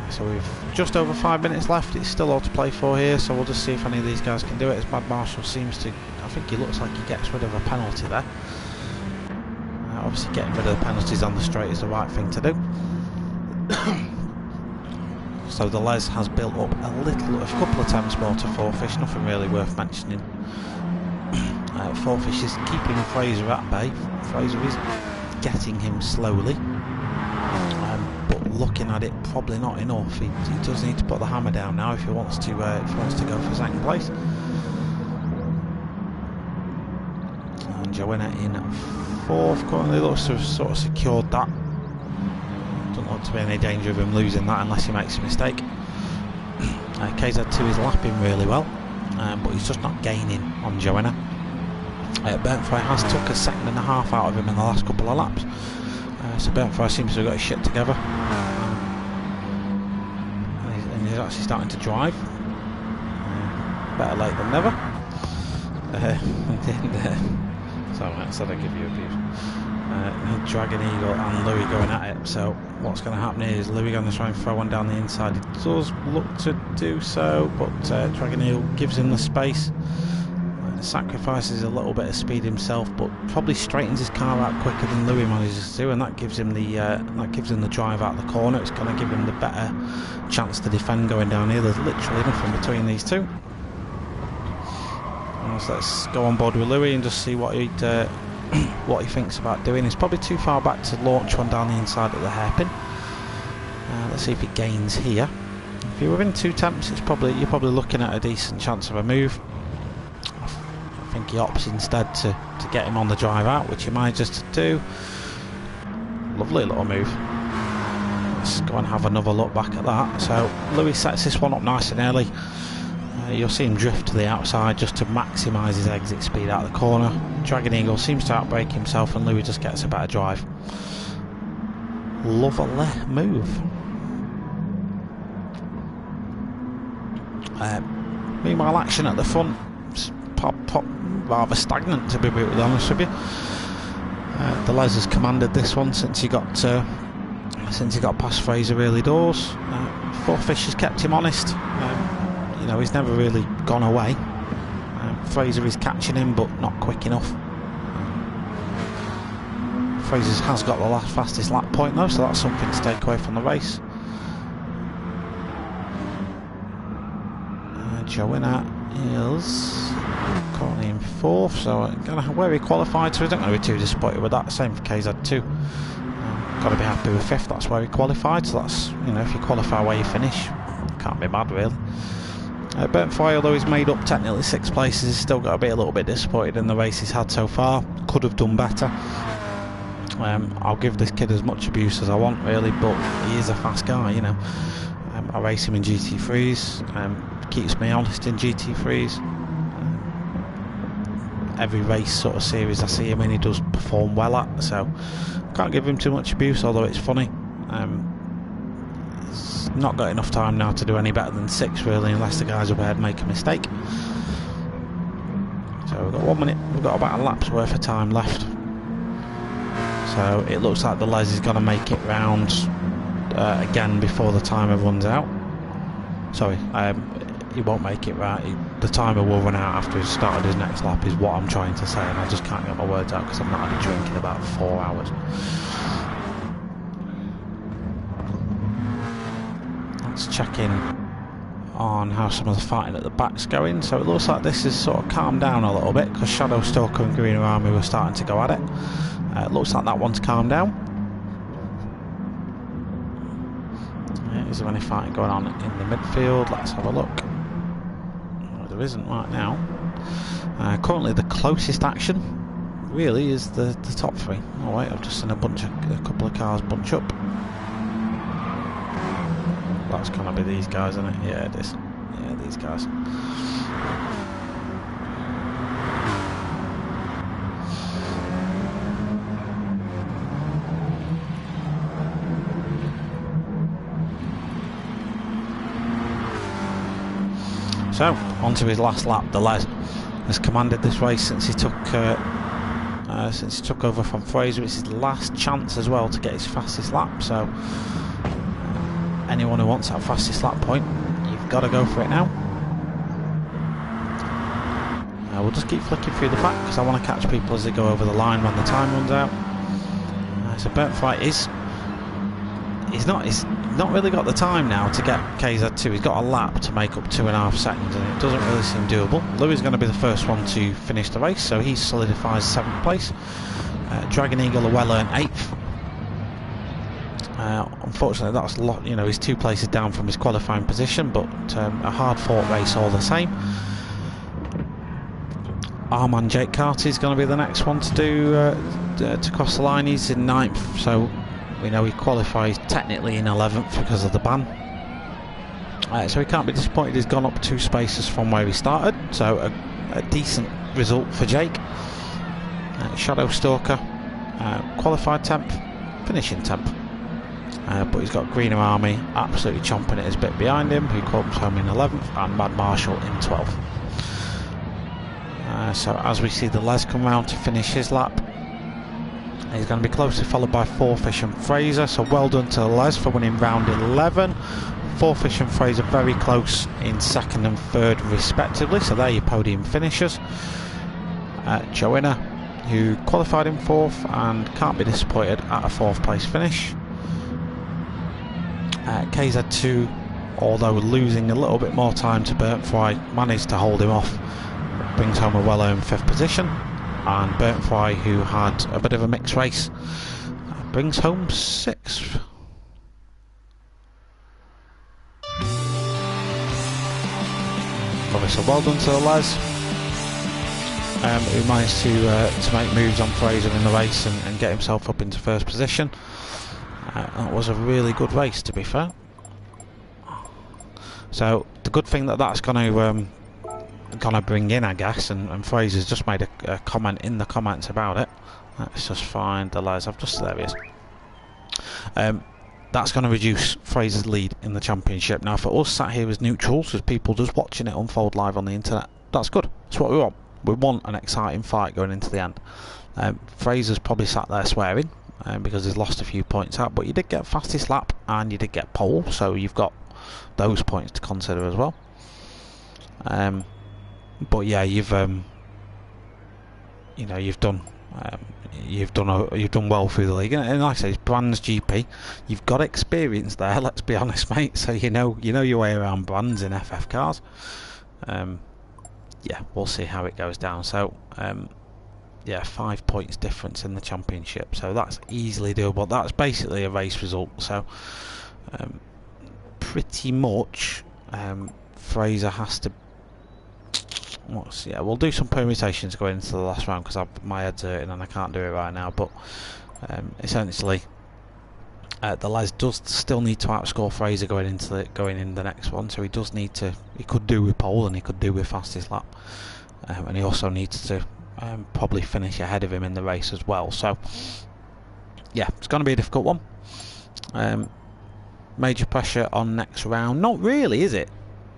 So we've just over 5 minutes left. It's still all to play for here, so we'll just see if any of these guys can do it. As Mad Marshall seems to, I think he looks like he gets rid of a penalty there. Obviously getting rid of the penalties on the straight is the right thing to do. So the Les has built up a couple of attempts more to Fourfish, nothing really worth mentioning. Fourfish is keeping Fraser at bay. Fraser is getting him slowly. But looking at it, probably not enough. He does need to put the hammer down now if he wants to go for 2nd place. And Joanna in 4th currently looks to have sort of secured that. Doesn't look to be any danger of him losing that unless he makes a mistake. KZ2 is lapping really well, but he's just not gaining on Joanna. Burnt Fry has took a 2.5 seconds out of him in the last couple of laps. So Burnt Fry seems to have got his shit together, and he's actually starting to drive. Better late than never. Sorry, I said I'd give you abuse. Dragon Eagle and Louis going at it. So what's going to happen here is Louis going to try and throw one down the inside. He does look to do so, but Dragon Eagle gives him the space. Sacrifices a little bit of speed himself, but probably straightens his car out quicker than Louis manages to, and that gives him the drive out of the corner. It's going to give him the better chance to defend going down here. There's literally nothing between these two. So let's go on board with Louis and just see what he thinks about doing. He's probably too far back to launch one down the inside of the hairpin. Let's see if it gains here. If you're within 2 attempts, you're probably looking at a decent chance of a move. I think he opts instead to get him on the drive out, which he manages to do. Lovely little move. Let's go and have another look back at that. So Louis sets this one up nice and early. You'll see him drift to the outside just to maximise his exit speed out of the corner. Dragon Eagle seems to outbrake himself, and Louis just gets a better drive. Lovely move. Meanwhile, action at the front, pop, rather stagnant, to be brutally honest with you. The Les has commanded this one since he got past Fraser early doors. Fourfish has kept him honest. You know, he's never really gone away. Fraser is catching him, but not quick enough. Fraser has got the fastest lap point though, so that's something to take away from the race. Joanna is currently in 4th, so where he qualified, so he's not going to be too disappointed with that. Same for KZ2. Got to be happy with 5th. That's where he qualified. So that's, you know, if you qualify where you finish, can't be mad really. Burnt Fry, although he's made up technically 6 places, he's still got to be a little bit disappointed in the race he's had so far. Could have done better. I'll give this kid as much abuse as I want really, but he is a fast guy, you know. I race him in GT3s, keeps me honest in GT3s. Every race sort of series I see him in, he does perform well at, so can't give him too much abuse, although it's funny. He's not got enough time now to do any better than 6 really, unless the guys up ahead make a mistake. So we've got 1 minute, we've got about a lap's worth of time left. So it looks like the Les is going to make it round again before the timer runs out. Sorry, he won't make it right. The timer will run out after he's started his next lap, is what I'm trying to say, and I just can't get my words out because I've not had a drink in about 4 hours. Let's check in on how some of the fighting at the back's going. So it looks like this has sort of calmed down a little bit because Shadow Stalker and Green Army were starting to go at it. It looks like that one's calmed down. Is there any fighting going on in the midfield? Let's have a look. No, there isn't right now. Currently the closest action really is the top three. Oh wait, I've just seen a couple of cars bunch up. That's gonna be these guys, isn't it? Yeah, it is. Yeah, these guys. So, on to his last lap. The Les has commanded this race since he took over from Fraser. It's his last chance as well to get his fastest lap. So, anyone who wants that fastest lap point, you've got to go for it now. We'll just keep flicking through the pack because I want to catch people as they go over the line when the time runs out. So Bertfright he's not really got the time now to get KZ2. He's got a lap to make up 2.5 seconds, and it doesn't really seem doable. Louis is going to be the first one to finish the race, so he solidifies 7th place. Dragon Eagle Llewellyn in 8th. Unfortunately, that's a lot. You know, he's 2 places down from his qualifying position, but a hard-fought race all the same. Our man Jake Carty is going to be the next one to do to cross the line. He's in 9th, so we know he qualifies technically in 11th because of the ban. So he can't be disappointed. He's gone up 2 spaces from where he started, so a decent result for Jake. Shadow Stalker qualified 10th, finishing 10th. But he's got Greener Army absolutely chomping at his bit behind him, who comes home in 11th, and Mad Marshall in 12th. So as we see the Les come round to finish his lap, he's going to be closely followed by Fourfish and Fraser, so well done to Les for winning round 11. Fourfish and Fraser very close in 2nd and 3rd respectively, so they're your podium finishers. Joanna, who qualified in 4th and can't be disappointed at a 4th place finish. KZ2, although losing a little bit more time to Bertfry, managed to hold him off, brings home a well-earned 5th position. And Bertfry, who had a bit of a mixed race, brings home 6th. Lovely, so well done to the Les, who managed to make moves on Fraser in the race and get himself up into 1st position. That was a really good race, to be fair. So the good thing that's going to bring in, I guess, and Fraser's just made a comment in the comments about it. Let's just find the Les. There he is. That's going to reduce Fraser's lead in the championship. Now, for us sat here as neutrals, as people just watching it unfold live on the internet, that's good. That's what we want. We want an exciting fight going into the end. Fraser's probably sat there swearing because he's lost a few points out, but you did get fastest lap and you did get pole, so you've got those points to consider as well. But yeah, you've done well through the league, and like I say, it's Brands GP. You've got experience there. Let's be honest, mate. So you know your way around Brands in FF cars. Yeah, we'll see how it goes down. So yeah, 5 points difference in the championship, so that's easily doable. That's basically a race result. So pretty much Fraser has to. We'll do some permutations going into the last round because my head's hurting and I can't do it right now. But essentially, the Les does still need to outscore Fraser going in the next one. So he does need to. He could do with pole and he could do with fastest lap, and he also needs to probably finish ahead of him in the race as well. So yeah, it's going to be a difficult one. Major pressure on next round? Not really, is it?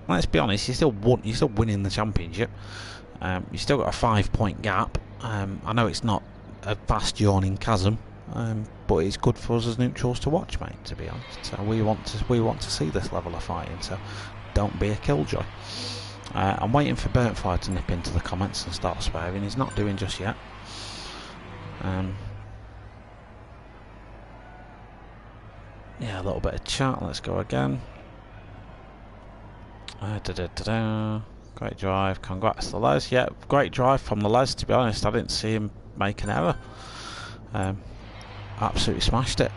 Let's be honest. You're still winning the championship. You still got a 5-point gap. I know it's not a vast yawning chasm, but it's good for us as neutrals to watch, mate, to be honest. So we want to see this level of fighting, so don't be a killjoy. I'm waiting for Burntfire to nip into the comments and start swearing. He's not doing just yet. Yeah, a little bit of chat. Let's go again. Great drive. Congrats to Les. Yeah, great drive from the Les, to be honest. I didn't see him make an error. Absolutely smashed it.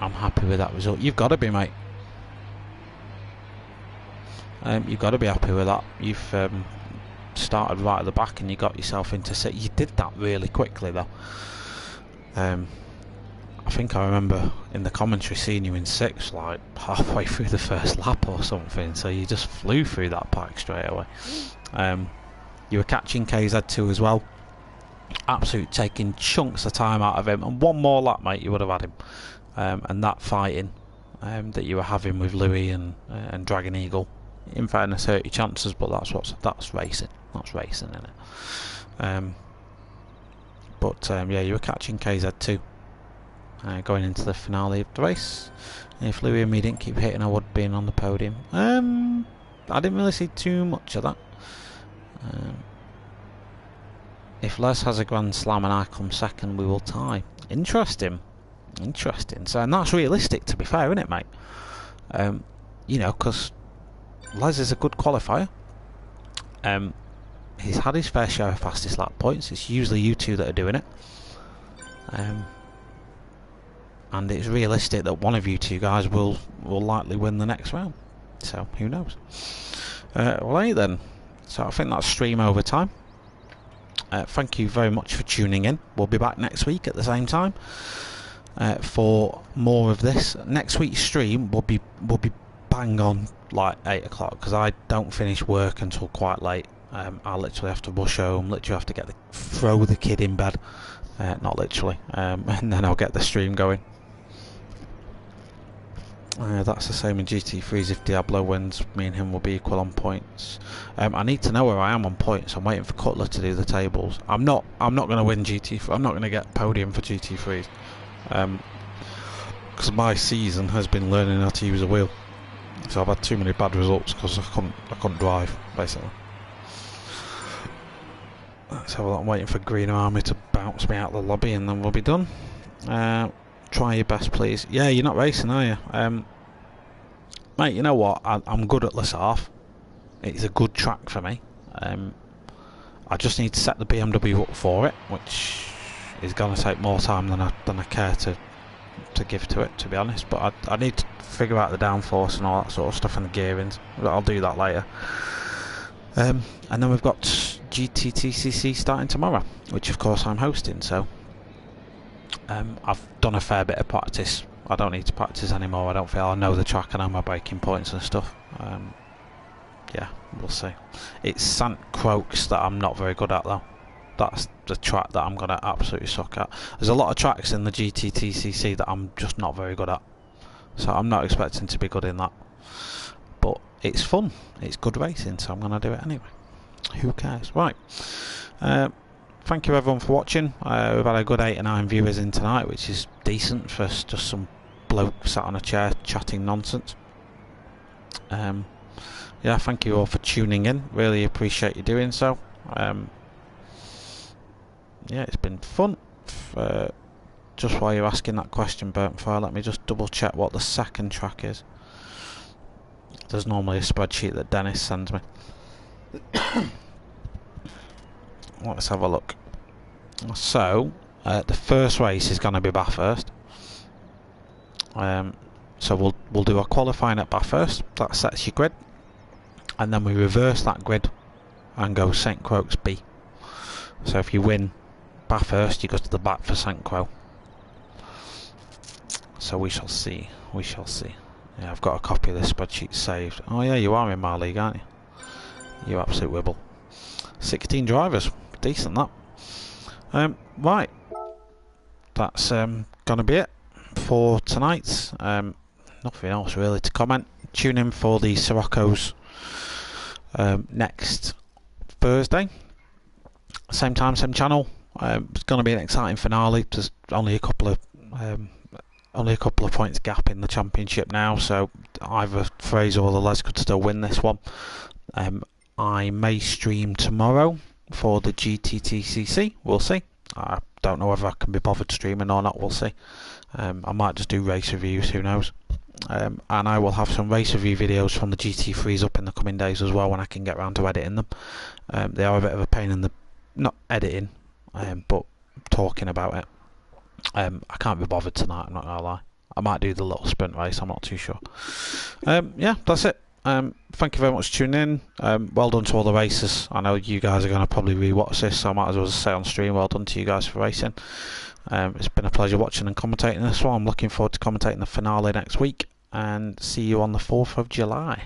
I'm happy with that result. You've got to be, mate. You've got to be happy with that. You've started right at the back and you got yourself into sixth. You did that really quickly, though. I think I remember in the commentary seeing you in sixth, like halfway through the first lap or something. So you just flew through that pack straight away. You were catching KZ2 as well. Absolutely taking chunks of time out of him. And one more lap, mate, you would have had him. And that fighting that you were having with Louis and Dragon Eagle, in fairness, hurt your chances, but that's racing. That's racing, isn't it? Yeah, you were catching KZ2 going into the finale of the race. And if Louis and me didn't keep hitting, I would have been on the podium. I didn't really see too much of that. If Les has a Grand Slam and I come second, we will tie. Interesting. So, and that's realistic, to be fair, isn't it, mate? You know, because Les is a good qualifier. He's had his fair share of fastest lap points. It's usually you two that are doing it. And it's realistic that one of you two guys will likely win the next round. So, who knows? Well, hey then. So, I think that's stream over time. Thank you very much for tuning in. We'll be back next week at the same time for more of this. Next week's stream will be bang on like 8 o'clock because I don't finish work until quite late. I literally have to rush home. Literally have to throw the kid in bed. Not literally, and then I'll get the stream going. That's the same in GT3s. If Diablo wins, me and him will be equal on points. I need to know where I am on points. I'm waiting for Cutler to do the tables. I'm not going to win GT3. I'm not going to get podium for GT3s because my season has been learning how to use a wheel. So I've had too many bad results because I couldn't drive basically. So I'm waiting for Green Army to bounce me out of the lobby and then we'll be done. Try your best, please. Yeah, you're not racing, are you? Mate, you know what? I'm good at Les Half. It's a good track for me. I just need to set the BMW up for it, which is going to take more time than I care to give to it, to be honest. But I need to figure out the downforce and all that sort of stuff and the gearings. But I'll do that later. And then we've got GTTCC starting tomorrow, which of course I'm hosting, so I've done a fair bit of practice. I don't need to practice anymore. I don't feel I know the track. I know my braking points and stuff. Yeah, we'll see. It's St Croix that I'm not very good at though. That's the track that I'm going to absolutely suck at. There's a lot of tracks in the GTTCC that I'm just not very good at, so I'm not expecting to be good in that. But it's fun. It's good racing, so I'm going to do it anyway. Who cares? Right. Thank you everyone for watching. We've had a good 8 or 9 viewers in tonight, which is decent for just some bloke sat on a chair chatting nonsense. Yeah, thank you all for tuning in. Really appreciate you doing so. Yeah, it's been fun. Just while you're asking that question, Burntfire, let me just double check what the second track is. There's normally a spreadsheet that Dennis sends me. Let's have a look. So, the first race is going to be Bathurst. So we'll do a qualifying at Bathurst. That sets your grid, and then we reverse that grid and go St Croix B. So if you win Bathurst, you go to the back for St Croix. So we shall see. We shall see. Yeah, I've got a copy of this spreadsheet saved. Oh yeah, you are in my league, aren't you? You absolute wibble. 16 drivers. Decent that. Right. That's gonna be it for tonight. Nothing else really to comment. Tune in for the Scirocco's next Thursday. Same time, same channel. It's going to be an exciting finale. There's only a couple of points gap in the championship now, so either Fraser or the Les could still win this one. I may stream tomorrow for the GTTCC. We'll see. I don't know whether I can be bothered streaming or not. We'll see. I might just do race reviews. Who knows? And I will have some race review videos from the GT3s up in the coming days as well when I can get around to editing them. They are a bit of a pain in the not editing, but talking about it. I can't be bothered tonight, I'm not gonna lie. I might do the little sprint race, I'm not too sure. Yeah, that's it. Thank you very much for tuning in. Well done to all the racers. I know you guys are going to probably re-watch this, so I might as well say on stream, well done to you guys for racing. It's been a pleasure watching and commentating this one. I'm looking forward to commentating the finale next week, and see you on the 4th of July.